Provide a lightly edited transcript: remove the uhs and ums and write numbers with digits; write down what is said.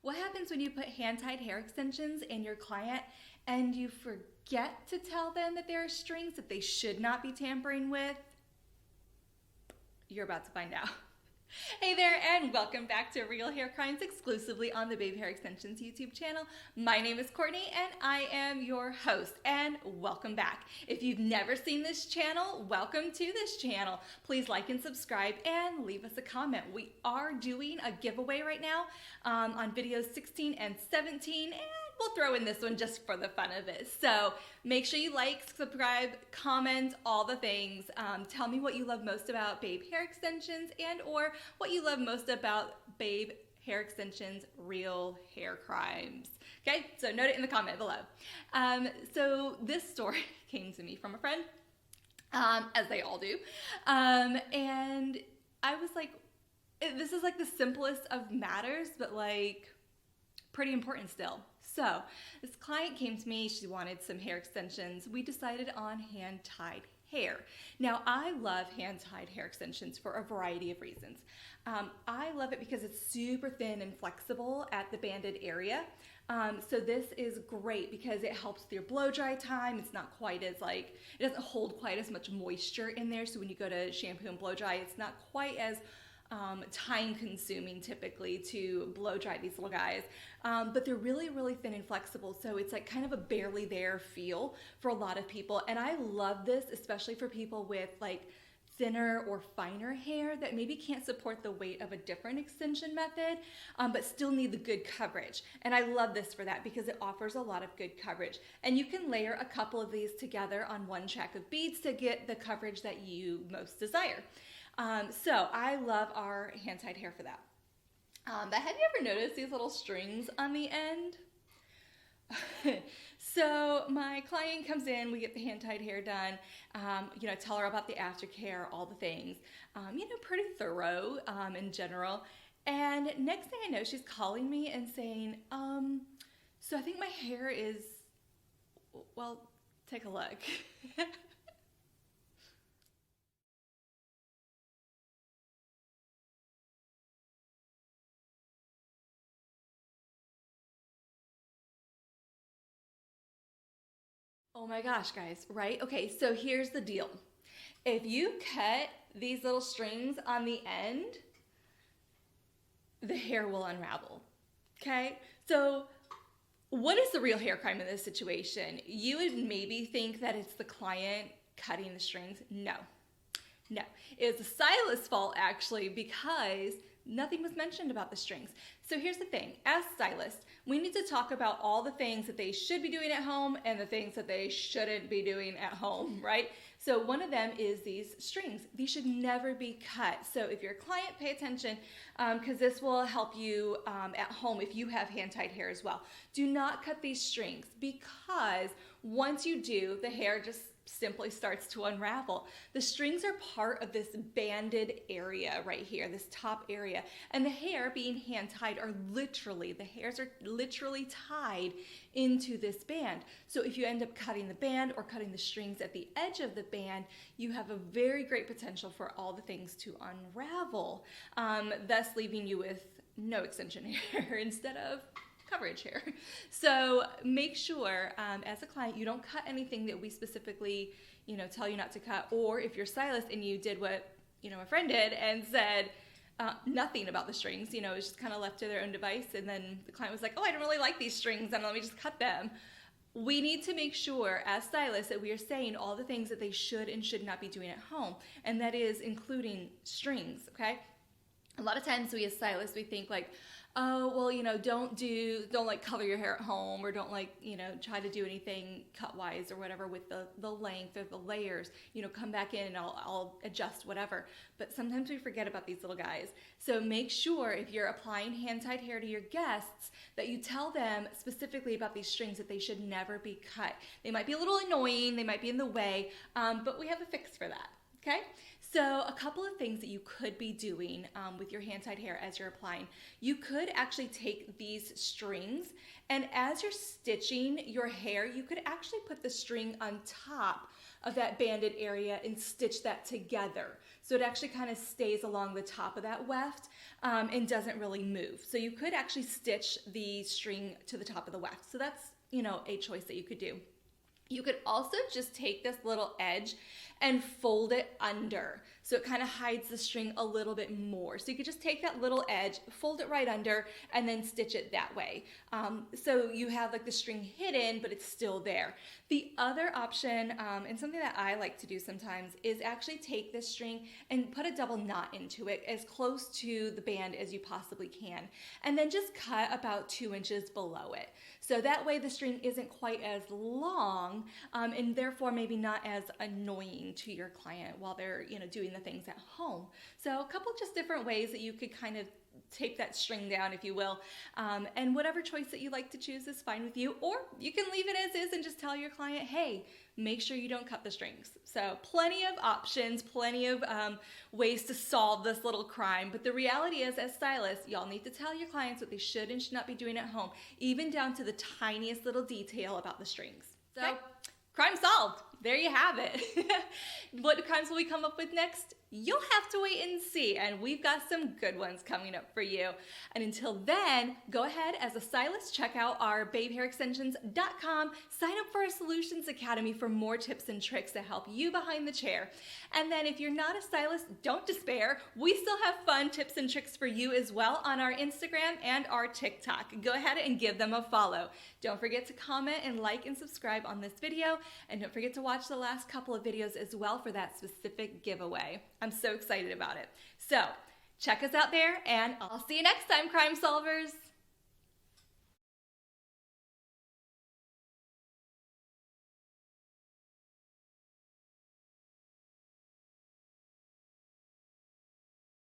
What happens when you put hand-tied hair extensions in your client and you forget to tell them that there are strings that they should not be tampering with? You're about to find out. Hey there, and welcome back to Real Hair Crimes exclusively on the Babe Hair Extensions YouTube channel. My name is Courtney and I am your host, and welcome back. If you've never seen this channel, welcome to this channel. Please like and subscribe and leave us a comment. We are doing a giveaway right now on videos 16 and 17, and we'll throw in this one just for the fun of it. So make sure you like, subscribe, comment, all the things. Tell me what you love most about Babe Hair Extensions and or what you love most about Babe Hair Extensions Real Hair Crimes. Okay, so note it in the comment below. So this story came to me from a friend, as they all do. And I was like, this is like the simplest of matters, but like pretty important still. So this client came to me, she wanted some hair extensions. We decided on hand-tied hair. Now I love hand-tied hair extensions for a variety of reasons. I love it because it's super thin and flexible at the banded area. So this is great because it helps with your blow dry time. It's not quite as it doesn't hold quite as much moisture in there. So when you go to shampoo and blow dry, it's not quite as time consuming typically to blow dry these little guys, but they're really, really thin and flexible. So it's like kind of a barely there feel for a lot of people. And I love this, especially for people with like thinner or finer hair that maybe can't support the weight of a different extension method, but still need the good coverage. And I love this for that because it offers a lot of good coverage. And you can layer a couple of these together on one check of beads to get the coverage that you most desire. So I love our hand-tied hair for that. But have you ever noticed these little strings on the end? So my client comes in, we get the hand-tied hair done, tell her about the aftercare, all the things, pretty thorough in general. And next thing I know, she's calling me and saying, so I think my hair is, well, take a look. Oh my gosh, guys, right? Okay, so here's the deal. If you cut these little strings on the end, the hair will unravel, okay? So what is the real hair crime in this situation? You would maybe think that it's the client cutting the strings. No, it's the stylist's fault actually because nothing was mentioned about the strings. So here's the thing, as stylists, we need to talk about all the things that they should be doing at home and the things that they shouldn't be doing at home, right? So one of them is these strings. These should never be cut. So if you're a client, pay attention because this will help you at home if you have hand-tied hair as well. Do not cut these strings because once you do, the hair just simply starts to unravel. The strings are part of this banded area right here, this top area, and the hair being hand tied the hairs are literally tied into this band. So if you end up cutting the band or cutting the strings at the edge of the band, you have a very great potential for all the things to unravel, thus leaving you with no extension hair instead of coverage here. So make sure as a client you don't cut anything that we specifically tell you not to cut, or if you're a stylist and you did what my friend did and said nothing about the strings, it was just kind of left to their own device, and then the client was like, oh, I don't really like these strings and let me just cut them. We need to make sure as stylists that we are saying all the things that they should and should not be doing at home, and that is including strings, okay? A lot of times we as stylists, we think like, oh, well, don't like color your hair at home, or don't try to do anything cut wise or whatever with the length or the layers, come back in and I'll adjust whatever. But sometimes we forget about these little guys. So make sure if you're applying hand-tied hair to your guests that you tell them specifically about these strings that they should never be cut. They might be a little annoying, they might be in the way, but we have a fix for that. Okay, So a couple of things that you could be doing with your hand-tied hair as you're applying. You could actually take these strings, and as you're stitching your hair, you could actually put the string on top of that banded area and stitch that together. So it actually kind of stays along the top of that weft and doesn't really move. So you could actually stitch the string to the top of the weft. So that's, a choice that you could do. You could also just take this little edge and fold it under, so it kind of hides the string a little bit more. So you could just take that little edge, fold it right under, and then stitch it that way. So you have like the string hidden, but it's still there. The other option, and something that I like to do sometimes, is actually take this string and put a double knot into it as close to the band as you possibly can, and then just cut about 2 inches below it. So that way the string isn't quite as long, and therefore maybe not as annoying to your client while they're doing the things at home. So a couple just different ways that you could kind of tape that string down, if you will, and whatever choice that you like to choose is fine with you, or you can leave it as is and just tell your client, hey, make sure you don't cut the strings. So plenty of options, plenty of ways to solve this little crime, but the reality is, as stylists, y'all need to tell your clients what they should and should not be doing at home, even down to the tiniest little detail about the strings. So, okay. Crime solved. There you have it. What crimes will we come up with next? You'll have to wait and see, and we've got some good ones coming up for you. And until then, go ahead as a stylist, check out our babehairextensions.com, sign up for our Solutions Academy for more tips and tricks to help you behind the chair. And then if you're not a stylist, don't despair. We still have fun tips and tricks for you as well on our Instagram and our TikTok. Go ahead and give them a follow. Don't forget to comment and like and subscribe on this video, and don't forget to watch the last couple of videos as well for that specific giveaway. I'm so excited about it. So check us out there, and I'll see you next time, crime solvers.